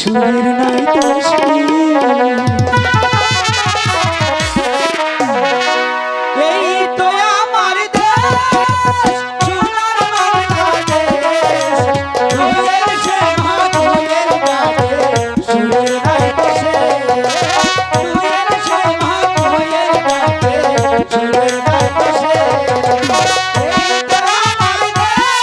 সুরের নাই দোষ এই তো আমার দেশ সোনার বাংলাদেশ দুয়ের সে মাগুয়ের ডাকে সুরের নাই দোষে দুয়ের সে মাগুয়ের ডাকে সুরের নাই দোষে এই তো আমার দেশ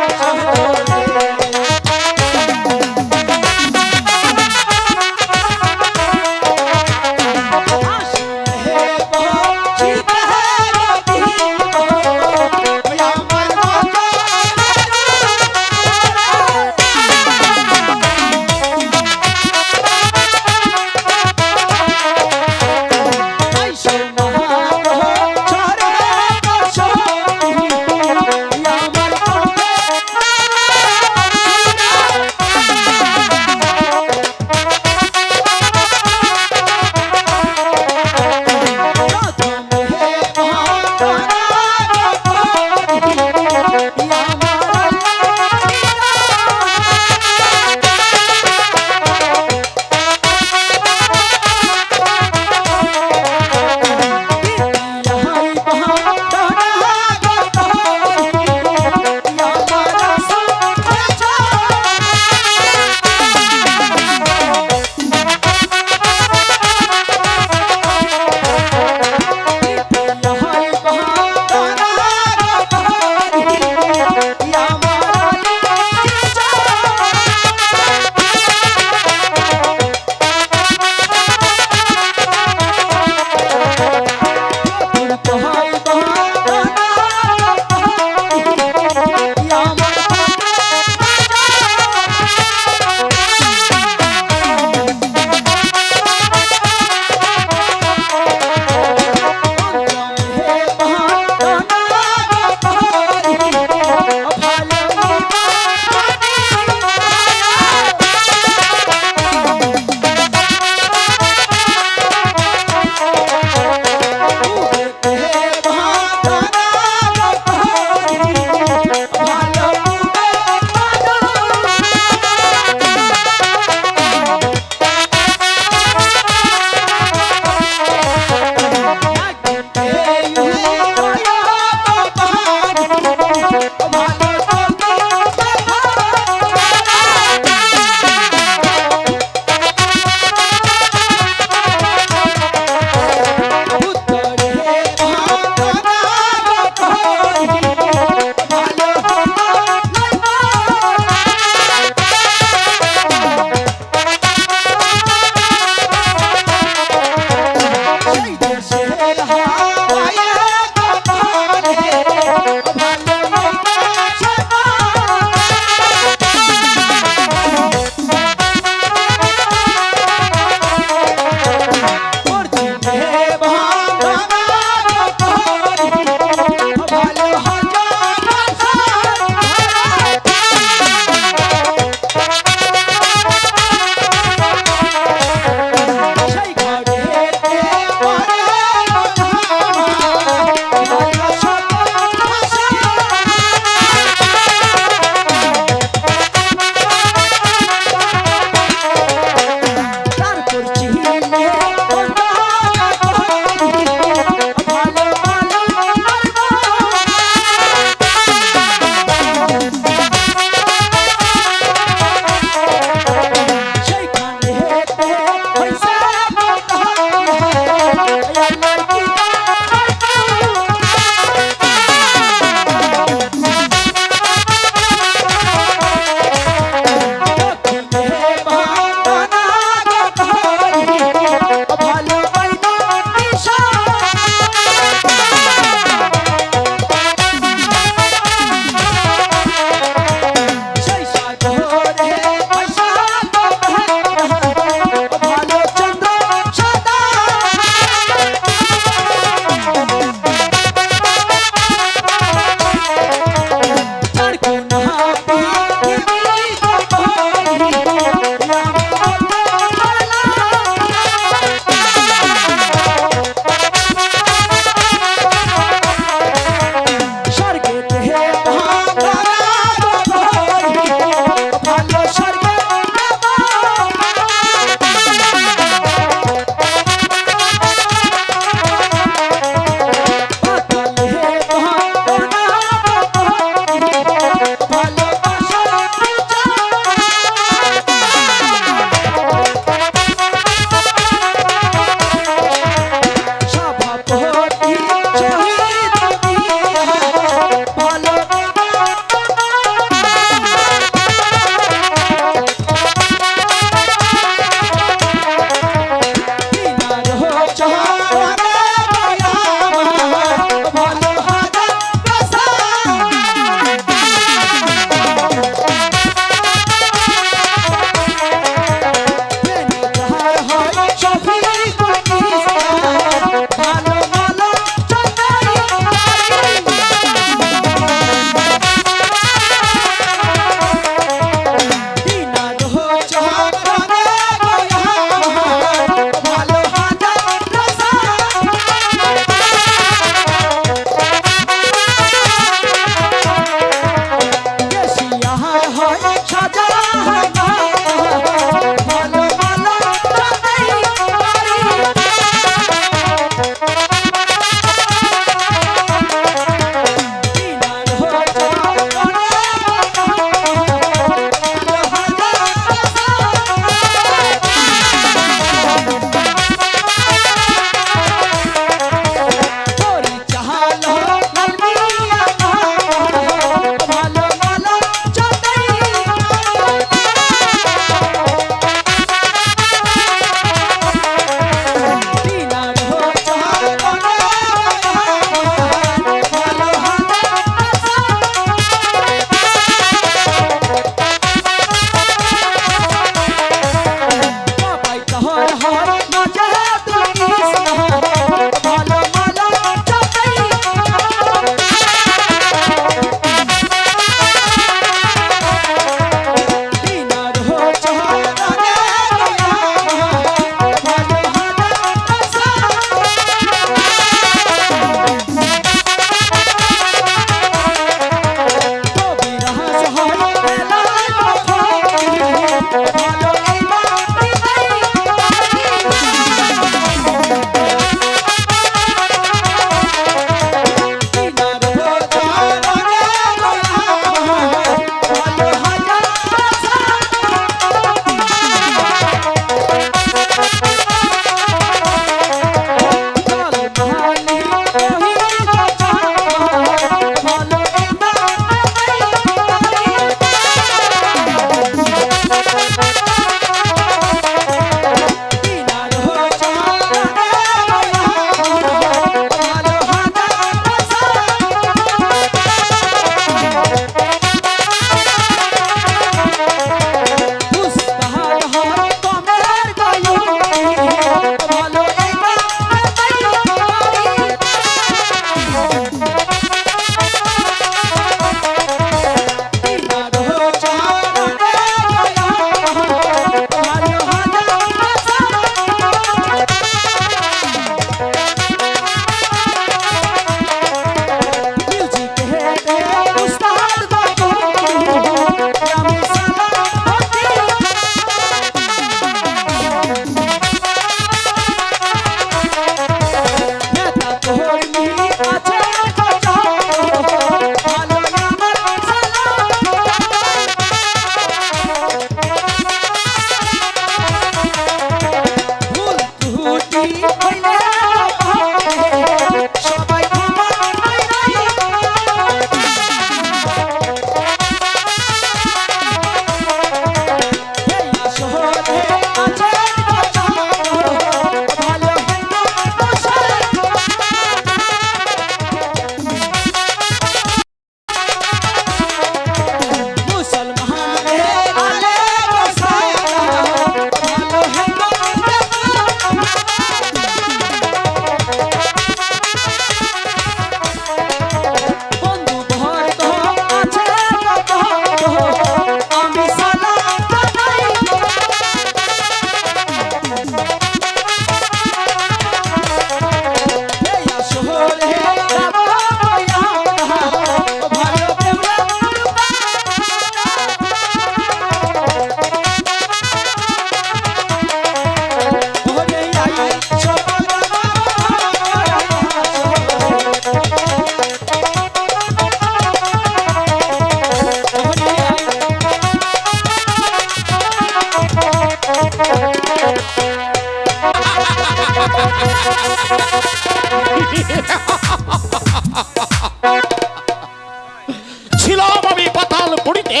ছিলাম আমি পাতাল পুরীতে,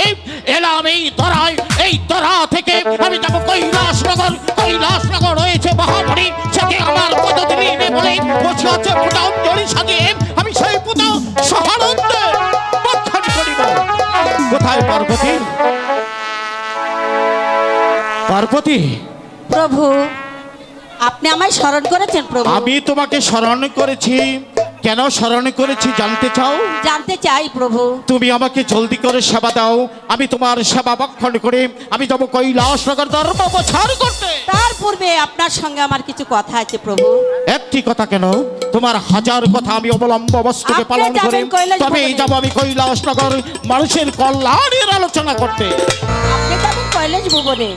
এলাম এই তরা থেকে আমি যাবো কৈলাসনগর। কৈলাসনগর রয়েছে মহামণি, সেটি আমার পদদিনে বলে বসে আছে পুতাঞ্জলি সাজিয়ে, আমি সেই পুতা সহানন্দে বক্ষণ করিব। কোথায় পার্বতী? পার্বতী, প্রভু, আপনি আমায় স্মরণ করেছেন প্রভু? আমি তোমাকে স্মরণ করেছি। কেন স্মরণ করেছি জানতে চাও? জানতে চাই প্রভু। তুমি আমাকে জলদি করে সেবা দাও, আমি তোমার সেবা বক্ষণ করে আমি যাবো কৈলাসনগর ধর্ম প্রচার করতে। তার পূর্বে আপনার সঙ্গে আমার কিছু কথা আছে প্রভু। একটি কথা কেন, তোমার হাজার কথা আমি অবলম্ব বস্তুকে আপনি পালন করে যাবেন কৈলাস তবে ভবনে। যাবো আমি কৈলাসনগর মানুষের কল্যাণের আলোচনা করতে। আপনি যাবেন কৈলাস ভুবনে,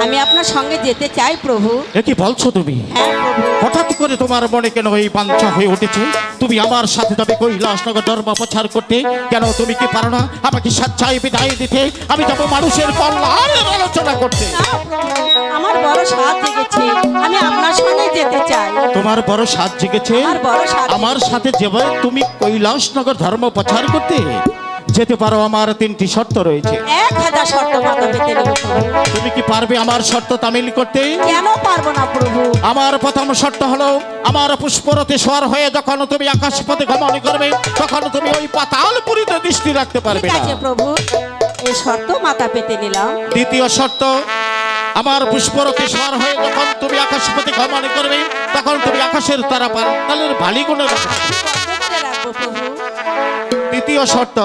আমি আপনার সঙ্গে যেতে চাই প্রভু। এ কি বলছো তুমি? হ্যাঁ প্রভু। হঠাৎ করে তোমার মনে কেন এই বাঞ্ছা হয়ে উঠেছে? তুমি আমার সাথে যাবে কৈলাসনগর ধর্ম প্রচার করতে। কেন তুমি কি পারো না আমাকে স্বেচ্ছায় বিদায় দিতে? আমি যাবো মানুষের কল্যাণের আলোচনা করতে। না প্রভু, আমার বড় সাধ জেগেছে, আমি আপনার সঙ্গে যেতে চাই। তোমার বড় সাধ জেগেছে? আমার বড় সাধ আমার সাথে যাবে তুমি কৈলাসনগর ধর্ম প্রচার করতে? যেতে পারো, আমার 3টি শর্ত রয়েছে। 1000 শর্ত মাথা পেতে নেব প্রভু। তুমি কি পারবে আমার শর্ত তামিল করতে? কেন পারবো না প্রভু? আমার প্রথম শর্ত হলো, আমার পুষ্পরতে সওয়ার হয়ে যখন তুমি আকাশপথে গমন করবে তখন তুমি ওই পাতালপুরীতে দৃষ্টি রাখতে পারবে ঠিক না। আছে প্রভু, এই শর্ত মাথা পেতে নিলাম। দ্বিতীয় শর্ত, আমার পুষ্পরতে সওয়ার হয়ে যখন তুমি আকাশপথে গমন করবে তখন তুমি আকাশের তারা পাতালের বালিগুলো রাখবে। বন্ধ করে রাখবো প্রভু। তৃতীয় শর্ত,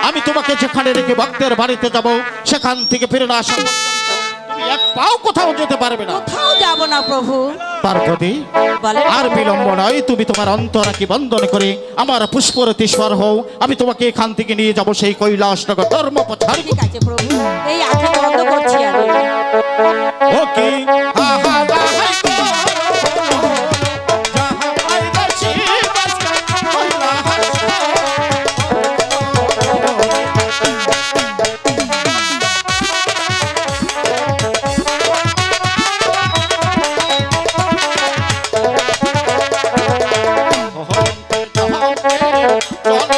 আমি তোমাকে যেখানে রেখে ভক্তের বাড়িতে যাব সেখান থেকে ফিরে না আসা পর্যন্ত তুমি এক পাও কোথাও যেতে পারবে না। কোথাও যাব না প্রভু। পার্বতী, বলেন। আর বিলম্ব নয়, তুমি তোমার অন্তরাকে বন্ধন করে আমার পুষ্পরতি স্বর হও। আমি তোমাকে এখান থেকে নিয়ে যাব সেই কৈলাসনগর ধর্ম প্রচার। ঠিক আছে প্রভু, এই আঁখি বন্ধ করছি আমি। ওকে হা হা হা হাই গো, যাহা পাইবাসি বাসকা কইলা হাসা। চলে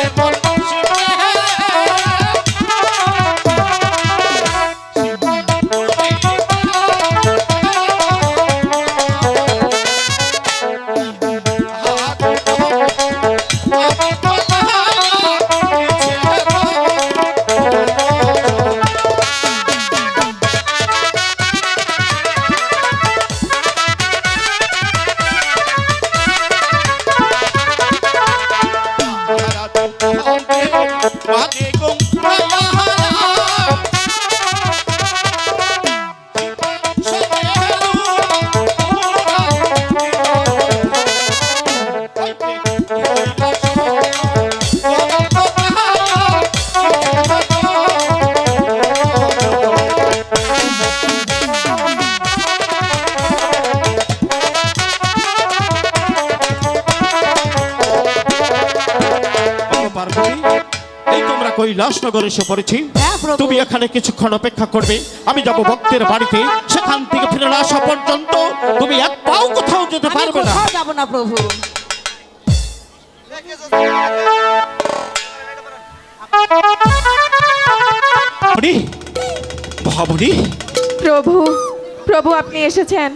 মন শিবে কৈলাসনগর এসে পড়েছি। হ্যাঁ, প্রভু। তুমি এখানে কিছুক্ষণ অপেক্ষা করবে, আমি যাব ভক্তের বাড়িতে। সেখান থেকে ফিরে না আসা পর্যন্ত তুমি এক পাও কোথাও যেতে আমি পারবে না। কোথাও যাব না প্রভু। মণি, মহামণি, প্রভু, প্রভু আপনি এসেছেন।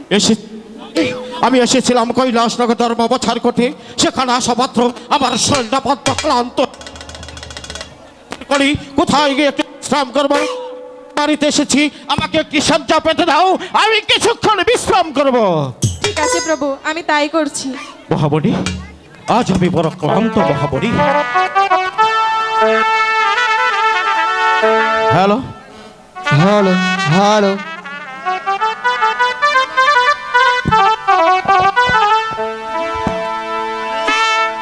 আমি এসেছিলাম কৈলাসনগর ধর্ম প্রচার করতে। সেখানে আসা মাত্র আমার শরীরটা বদ্ধ ক্লান্ত করি। কোথায় গিয়ে একটু বিশ্রাম করবো? বাড়িতে এসেছি, আমাকে একটি সজ্জা পেতে দাও, আমি কিছুক্ষণ বিশ্রাম করব। ঠিক আছে প্রভু, আমি তাই করছি। মহামণি, আজ আমি বড় ক্লান্ত মহামণি। Hello hello hello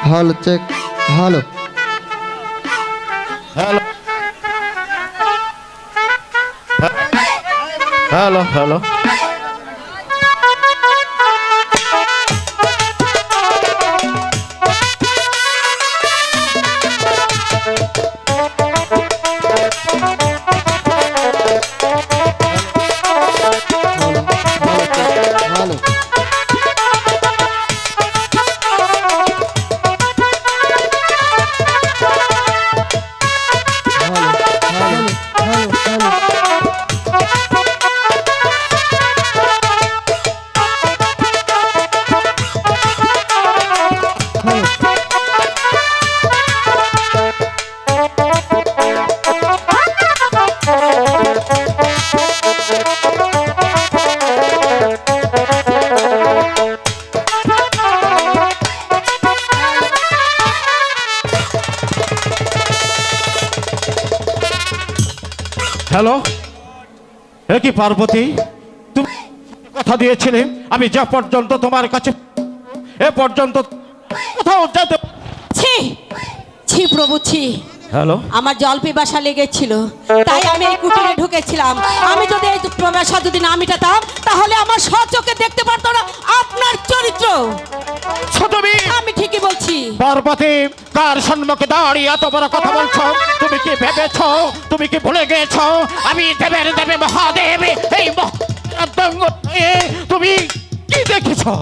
hello check hello hello hello hello hello hello, এ কি পার্বতী, তুমি কথা দিয়েছিলে আমি যা পর্যন্ত তোমার কাছে এ পর্যন্ত কোথাও যেতে। ছি ছি প্রভু ছি, হ্যালো, আমার জল পিপাসা লেগেছিল, তাই আমি এই কুটিরে ঢুকেছিলাম। আমি যদি এই প্রবেশা যদি না মিটাতাম তাহলে আমার সচোখে দেখতে পারতো না আপনার চরিত্র। তুমি আমি ঠিকই বলছি। পার্বতী, কার সম্মুখে দাঁড়িয়ে এত বড় কথা বলছো? তুমি কি ভেবেছো, তুমি কি ভুলে গেছো আমি দেবের দেবে মহাদেব? এই তুমি কি দেখেছো?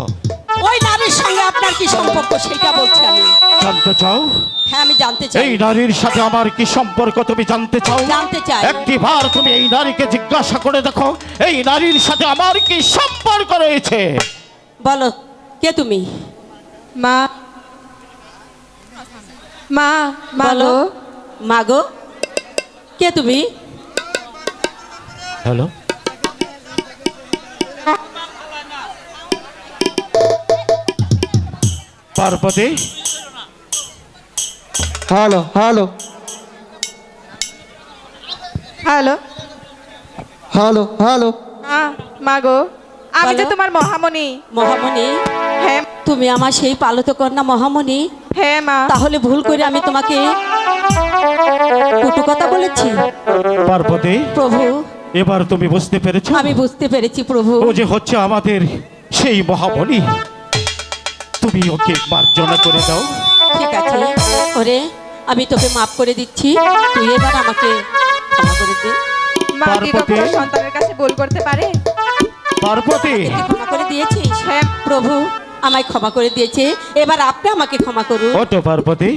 ওই নারীর সঙ্গে আপনার কি সম্পর্ক সেটা বলছি আমি। জানতে চাও? হ্যাঁ আমি জানতে চাই। এই নারীর সাথে আমার কি সম্পর্ক তুমি জানতে চাও? জানতে চাই। একটিবার তুমি এই নারীকে জিজ্ঞাসা করে দেখো এই নারীর সাথে আমার কি সম্পর্ক রয়েছে। বলো, কে তুমি? মা, মা, মা বলো। গো। মাগো, কে তুমি? Hello, Parvati, hello hello hello, hello hello মা গো, আমি যে বলো। তোমার মহামণি। মহামণি, হ্যাঁ, তুমি আমার সেই পালিত কন্যা মহামণি? হ্যাঁ মা। তাহলে ভুল করে আমি তোমাকে কটু কথা বলেছি? পার্বতী, প্রভু, এবার তুমি বুঝতে পেরেছো? আমি বুঝতে পেরেছি প্রভু। ও যে হচ্ছে আমাদের সেই মহামণি। তুমি ওকে মার্জনা করে দাও। ঠিক আছে ওরে, আমি তোকে মাফ করে দিচ্ছি, তুই এবার আমাকে ক্ষমা করে দে। মা কি পার্বতী। কখনো সন্তানের কাছে ভুল করতে পারে? পার্বতী, তুই ক্ষমা করে দিয়েছিস? হ্যাঁ। প্রভু আমায় ক্ষমা করে দিয়েছে, এবার আপনি আমাকে ক্ষমা করুন। ওটো পার্বতী,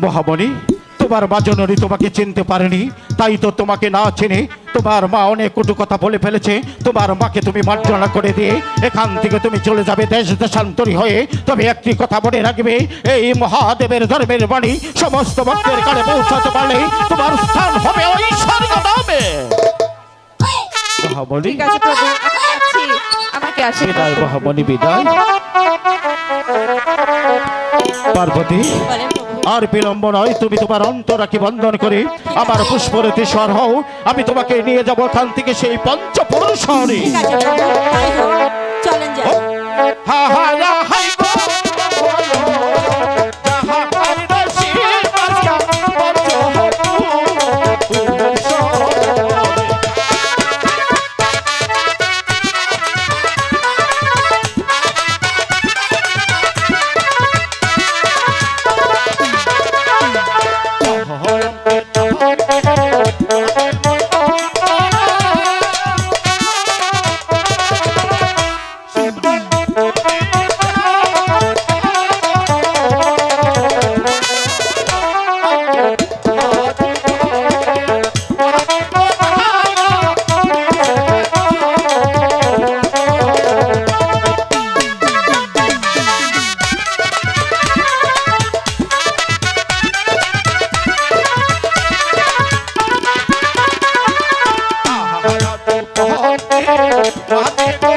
মহামণি, তোমার মা জননী তোমাকে চিনতে পারেনি, তাই তো তোমাকে না চিনে তোমার মা অনেক কটু কথা বলে ফেলেছে। তোমার মাকে তুমি মার্জনা করে দিয়ে এখান থেকে তুমি চলে যাবে দেশ দেশান্তরী হয়ে। তবে একটি কথা মনে রাখবে, এই মহাদেবের ধর্মের বাণী সমস্ত ভক্তের কানে পৌঁছাতে পারলে তোমার স্থান হবে ওই স্বর্গধামে। মহামণি, ঠিক আছে প্রভু, আমি যাচ্ছি। আমাকে আশীর্বাদ বিদায় করুন। মহামণি, বিদায়। পার্বতী, বলেন প্রভু। আর বিলম্ব নয়, তুমি তোমার অন্তরাকে বন্ধন করে আমার পুষ্পরতে স্বর হও। আমি তোমাকে নিয়ে যাবো এখান থেকে সেই পঞ্চপুরুষ শহরে। ঠিক আছে প্রভু, তাই হোক, চলেন যাই। হা হা রা হাই গো, হা হাই রা শির মাসা, পঞ্চপুরুষ শহরে। রাধে